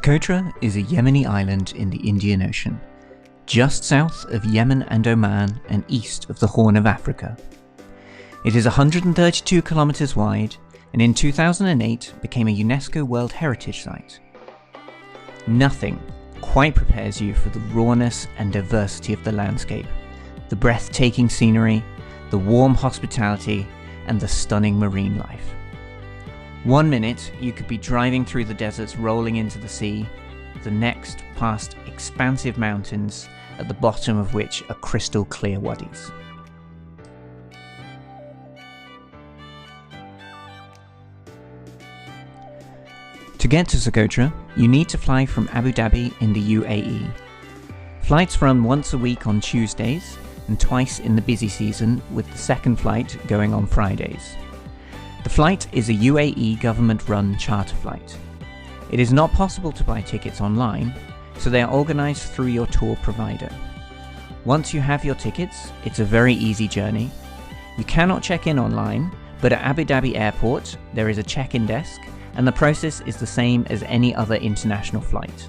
Socotra is a Yemeni island in the Indian Ocean, just south of Yemen and Oman and east of the Horn of Africa. It is 132 kilometers wide and in 2008 became a UNESCO World Heritage Site. Nothing quite prepares you for the rawness and diversity of the landscape, the breathtaking scenery, the warm hospitality, and the stunning marine life. 1 minute you could be driving through the deserts rolling into the sea, the next past expansive mountains at the bottom of which are crystal clear wadis. To get to Socotra, you need to fly from Abu Dhabi in the UAE. Flights run once a week on Tuesdays and twice in the busy season, with the second flight going on Fridays. The flight is a UAE government-run charter flight. It is not possible to buy tickets online, so they are organised through your tour provider. Once you have your tickets, it's a very easy journey. You cannot check in online, but at Abu Dhabi Airport there is a check-in desk, and the process is the same as any other international flight.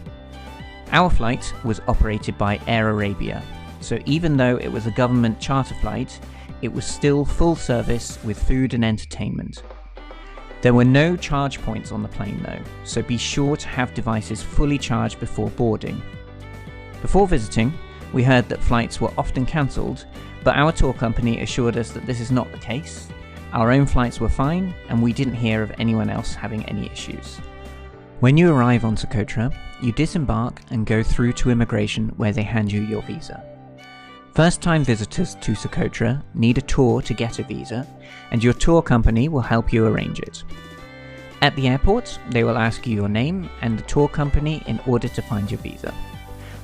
Our flight was operated by Air Arabia, so even though it was a government charter flight, it was still full service with food and entertainment. There were no charge points on the plane though, so be sure to have devices fully charged before boarding. Before visiting, we heard that flights were often cancelled, but our tour company assured us that this is not the case. Our own flights were fine, and we didn't hear of anyone else having any issues. When you arrive on Socotra, you disembark and go through to immigration where they hand you your visa. First-time visitors to Socotra need a tour to get a visa, and your tour company will help you arrange it. At the airport, they will ask you your name and the tour company in order to find your visa.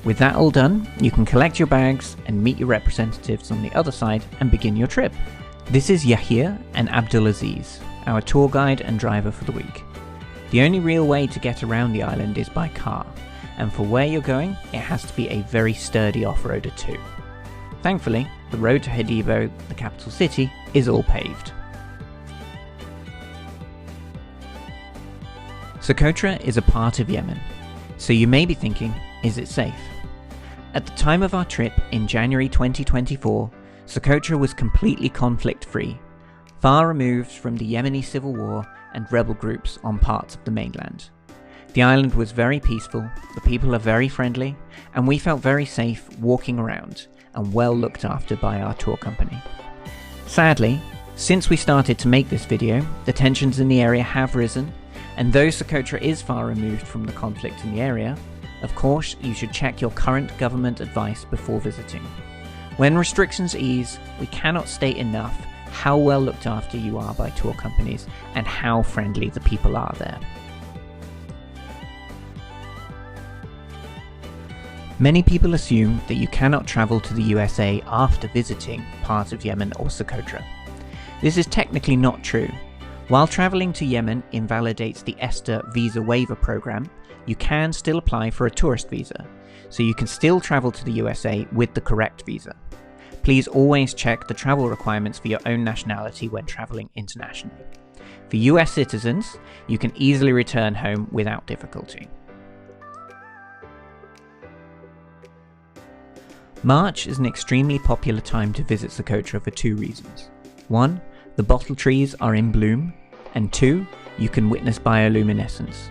With that all done, you can collect your bags and meet your representatives on the other side and begin your trip. This is Yahya and Abdulaziz, our tour guide and driver for the week. The only real way to get around the island is by car, and for where you're going, it has to be a very sturdy off-roader too. Thankfully, the road to Hadibo, the capital city, is all paved. Socotra is a part of Yemen, so you may be thinking, is it safe? At the time of our trip in January 2024, Socotra was completely conflict-free, far removed from the Yemeni civil war and rebel groups on parts of the mainland. The island was very peaceful, the people are very friendly, and we felt very safe walking around and well looked after by our tour company. Sadly, since we started to make this video, the tensions in the area have risen, and though Socotra is far removed from the conflict in the area, of course you should check your current government advice before visiting. When restrictions ease, we cannot state enough how well looked after you are by tour companies and how friendly the people are there. Many people assume that you cannot travel to the USA after visiting part of Yemen or Socotra. This is technically not true. While traveling to Yemen invalidates the ESTA visa waiver program, you can still apply for a tourist visa, so you can still travel to the USA with the correct visa. Please always check the travel requirements for your own nationality when traveling internationally. For US citizens, you can easily return home without difficulty. March is an extremely popular time to visit Socotra for two reasons. 1, the bottle trees are in bloom, and 2, you can witness bioluminescence.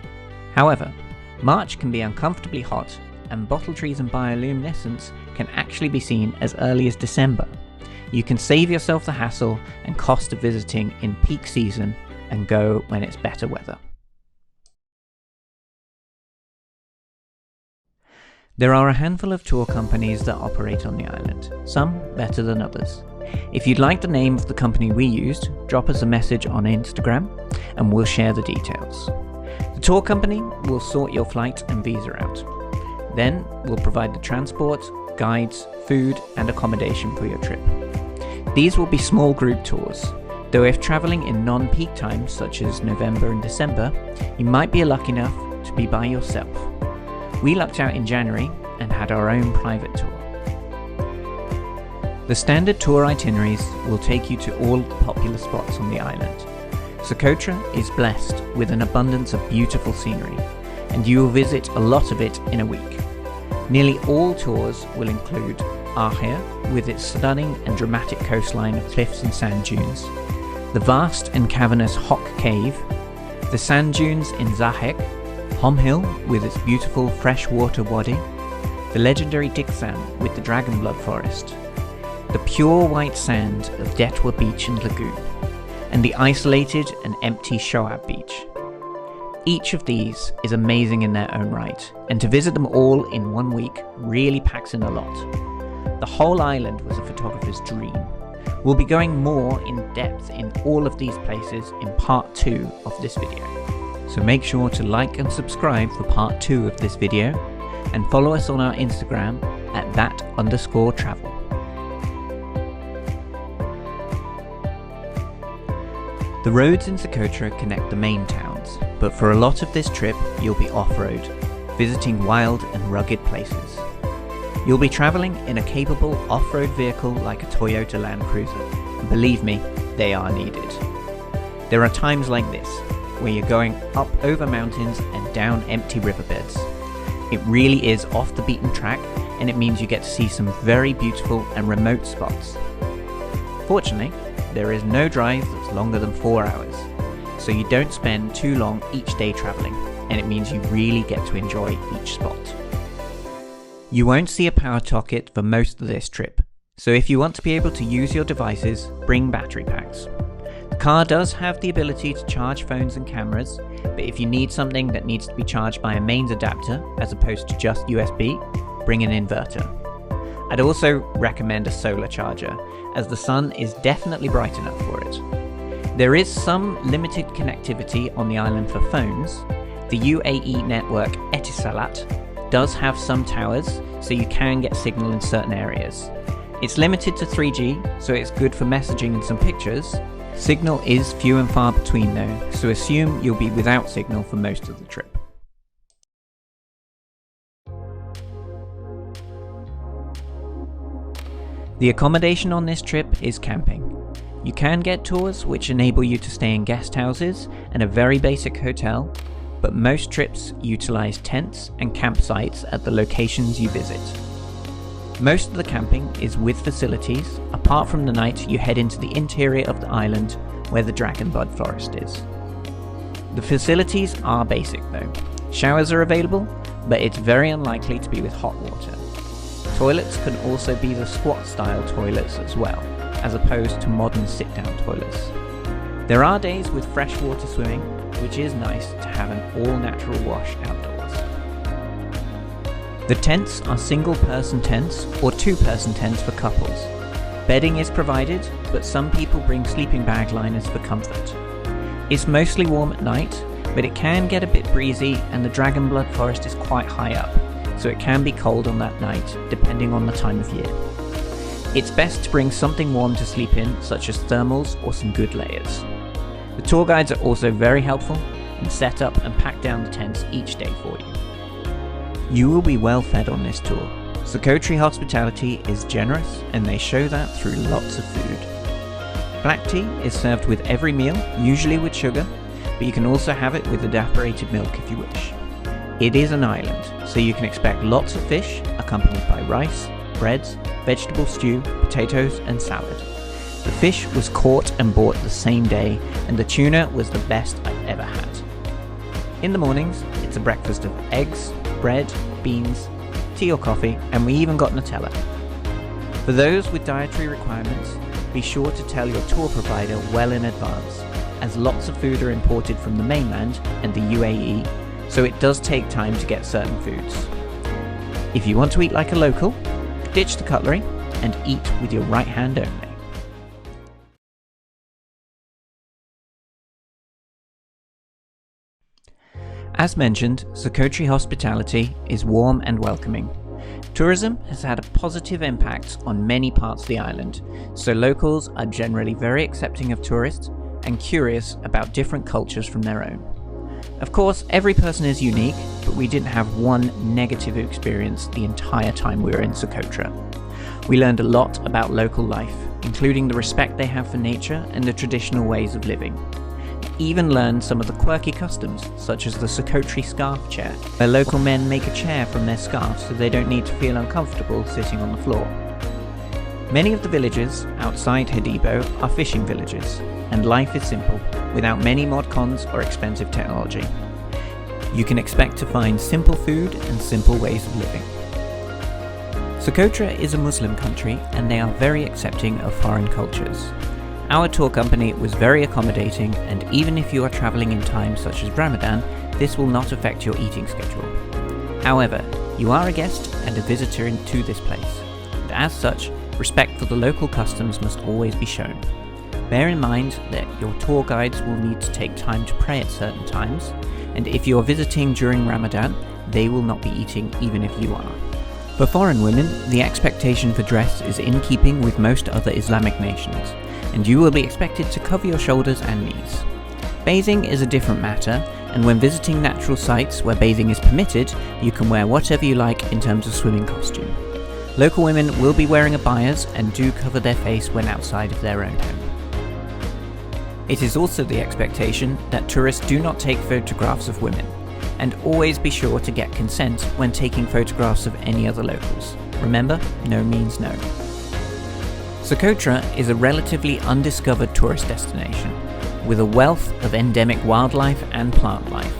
However, March can be uncomfortably hot, and bottle trees and bioluminescence can actually be seen as early as December. You can save yourself the hassle and cost of visiting in peak season and go when it's better weather. There are a handful of tour companies that operate on the island, some better than others. If you'd like the name of the company we used, drop us a message on Instagram and we'll share the details. The tour company will sort your flight and visa out. Then we'll provide the transport, guides, food and accommodation for your trip. These will be small group tours, though if travelling in non-peak times such as November and December, you might be lucky enough to be by yourself. We lucked out in January and had our own private tour. The standard tour itineraries will take you to all the popular spots on the island. Socotra is blessed with an abundance of beautiful scenery. and you will visit a lot of it in a week. Nearly all tours will include Ahir, with its stunning and dramatic coastline of cliffs and sand dunes, the vast and cavernous Hok Cave, the sand dunes in Zahek, Hom Hill with its beautiful freshwater wadi, the legendary Diksam with the Dragon Blood Forest, the pure white sand of Detwa Beach and Lagoon, and the isolated and empty Shoab Beach. Each of these is amazing in their own right, and to visit them all in 1 week really packs in a lot. The whole island was a photographer's dream. We'll be going more in depth in all of these places in part 2 of this video. So make sure to like and subscribe for part 2 of this video, and follow us on our Instagram at that_travel. The roads in Socotra connect the main towns, but for a lot of this trip you'll be off-road, visiting wild and rugged places. You'll be travelling in a capable off-road vehicle like a Toyota Land Cruiser, and believe me, they are needed. There are times like this, where you're going up over mountains and down empty riverbeds. It really is off the beaten track, and it means you get to see some very beautiful and remote spots. Fortunately, there is no drive that's longer than 4 hours, so you don't spend too long each day travelling, and it means you really get to enjoy each spot. You won't see a power socket for most of this trip, so if you want to be able to use your devices, bring battery packs. The car does have the ability to charge phones and cameras, but if you need something that needs to be charged by a mains adapter as opposed to just USB, bring an inverter. I'd also recommend a solar charger, as the sun is definitely bright enough for it. There is some limited connectivity on the island for phones. The UAE network Etisalat does have some towers, so you can get signal in certain areas. It's limited to 3G, so it's good for messaging and some pictures. Signal is few and far between though, so assume you'll be without signal for most of the trip. The accommodation on this trip is camping. You can get tours which enable you to stay in guest houses and a very basic hotel, but most trips utilise tents and campsites at the locations you visit. Most of the camping is with facilities, apart from the night you head into the interior of the island where the Dragon Blood Forest is. The facilities are basic though. Showers are available, but it's very unlikely to be with hot water. Toilets can also be the squat style toilets as well, as opposed to modern sit down toilets. There are days with freshwater swimming, which is nice to have an all natural wash outdoors. The tents are single person tents or 2-person tents for couples. Bedding is provided, but some people bring sleeping bag liners for comfort. It's mostly warm at night, but it can get a bit breezy and the Dragon Blood Forest is quite high up, so it can be cold on that night, depending on the time of year. It's best to bring something warm to sleep in, such as thermals or some good layers. The tour guides are also very helpful and set up and pack down the tents each day for you. You will be well fed on this tour. Socotra hospitality is generous and they show that through lots of food. Black tea is served with every meal, usually with sugar, but you can also have it with evaporated milk if you wish. It is an island, so you can expect lots of fish, accompanied by rice, breads, vegetable stew, potatoes and salad. The fish was caught and bought the same day, and the tuna was the best I've ever had. In the mornings, it's a breakfast of eggs, bread, beans, tea or coffee, and we even got Nutella. For those with dietary requirements, be sure to tell your tour provider well in advance, as lots of food are imported from the mainland and the UAE, so it does take time to get certain foods. If you want to eat like a local, ditch the cutlery and eat with your right hand only. As mentioned, Socotra hospitality is warm and welcoming. Tourism has had a positive impact on many parts of the island, so locals are generally very accepting of tourists and curious about different cultures from their own. Of course, every person is unique, but we didn't have one negative experience the entire time we were in Socotra. We learned a lot about local life, including the respect they have for nature and the traditional ways of living. even learn some of the quirky customs, such as the Socotra scarf chair, where local men make a chair from their scarves so they don't need to feel uncomfortable sitting on the floor. Many of the villages outside Hadibo are fishing villages, and life is simple, without many mod cons or expensive technology. You can expect to find simple food and simple ways of living. Socotra is a Muslim country, and they are very accepting of foreign cultures. Our tour company was very accommodating, and even if you are travelling in times such as Ramadan, this will not affect your eating schedule. However, you are a guest and a visitor to this place, and as such, respect for the local customs must always be shown. Bear in mind that your tour guides will need to take time to pray at certain times, and if you are visiting during Ramadan, they will not be eating even if you are. For foreign women, the expectation for dress is in keeping with most other Islamic nations, and you will be expected to cover your shoulders and knees. Bathing is a different matter, and when visiting natural sites where bathing is permitted, you can wear whatever you like in terms of swimming costume. Local women will be wearing abayas and do cover their face when outside of their own home. It is also the expectation that tourists do not take photographs of women, and always be sure to get consent when taking photographs of any other locals. Remember, no means no. Socotra is a relatively undiscovered tourist destination, with a wealth of endemic wildlife and plant life.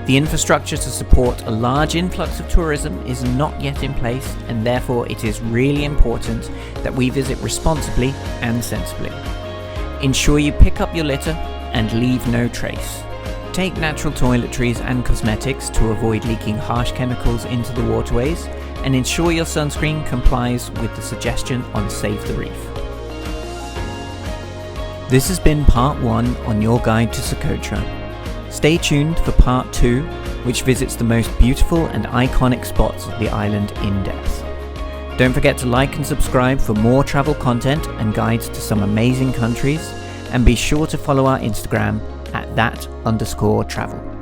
The infrastructure to support a large influx of tourism is not yet in place, and therefore it is really important that we visit responsibly and sensibly. Ensure you pick up your litter and leave no trace. Take natural toiletries and cosmetics to avoid leaking harsh chemicals into the waterways, and ensure your sunscreen complies with the suggestion on Save the Reef. This has been part 1 on your guide to Socotra. Stay tuned for part 2, which visits the most beautiful and iconic spots of the island in depth. Don't forget to like and subscribe for more travel content and guides to some amazing countries, and be sure to follow our Instagram at @that_travel.